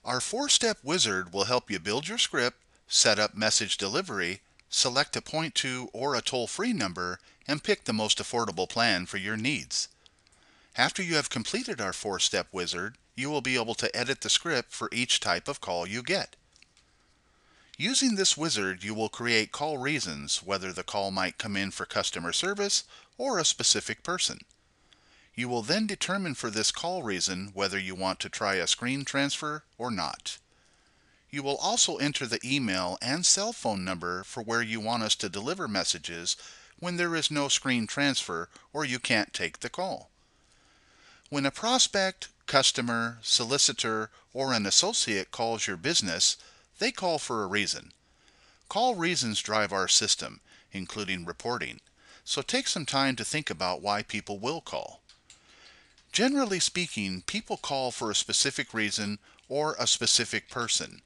Our four-step wizard will help you build your script, set up message delivery, select a point to or a toll-free number, and pick the most affordable plan for your needs. After you have completed our four-step wizard, you will be able to edit the script for each type of call you get. Using this wizard, you will create call reasons, whether the call might come in for customer service or a specific person. You will then determine for this call reason whether you want to try a screen transfer or not. You will also enter the email and cell phone number for where you want us to deliver messages when there is no screen transfer or you can't take the call. When a prospect, customer, solicitor, or an associate calls your business, they call for a reason. Call reasons drive our system, including reporting, so take some time to think about why people will call. Generally speaking, people call for a specific reason or a specific person.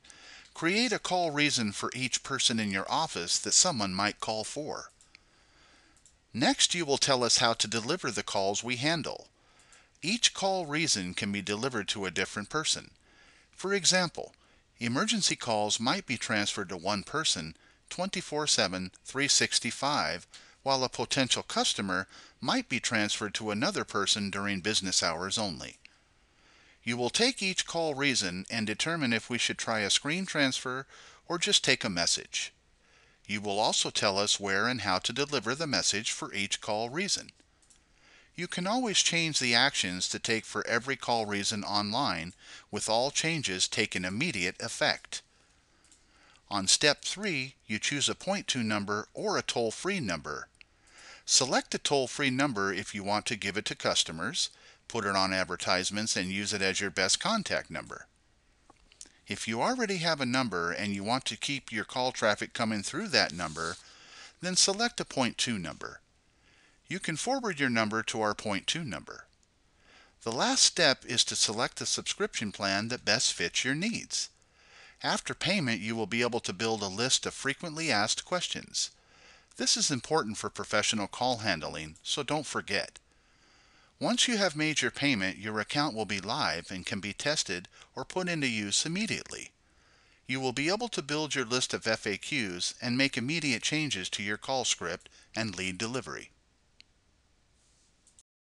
Create a call reason for each person in your office that someone might call for. Next, you will tell us how to deliver the calls we handle. Each call reason can be delivered to a different person. For example, emergency calls might be transferred to one person 24/7, 365, while a potential customer might be transferred to another person during business hours only. You will take each call reason and determine if we should try a screen transfer or just take a message. You will also tell us where and how to deliver the message for each call reason. You can always change the actions to take for every call reason online, with all changes taking immediate effect. On step 3, you choose a point to number or a toll-free number. Select a toll-free number if you want to give it to customers, put it on advertisements, and use it as your best contact number. If you already have a number and you want to keep your call traffic coming through that number, then select a point to number. You can forward your number to our point to number. The last step is to select the subscription plan that best fits your needs. After payment, you will be able to build a list of frequently asked questions. This is important for professional call handling, so don't forget. Once you have made your payment, your account will be live and can be tested or put into use immediately. You will be able to build your list of FAQs and make immediate changes to your call script and lead delivery.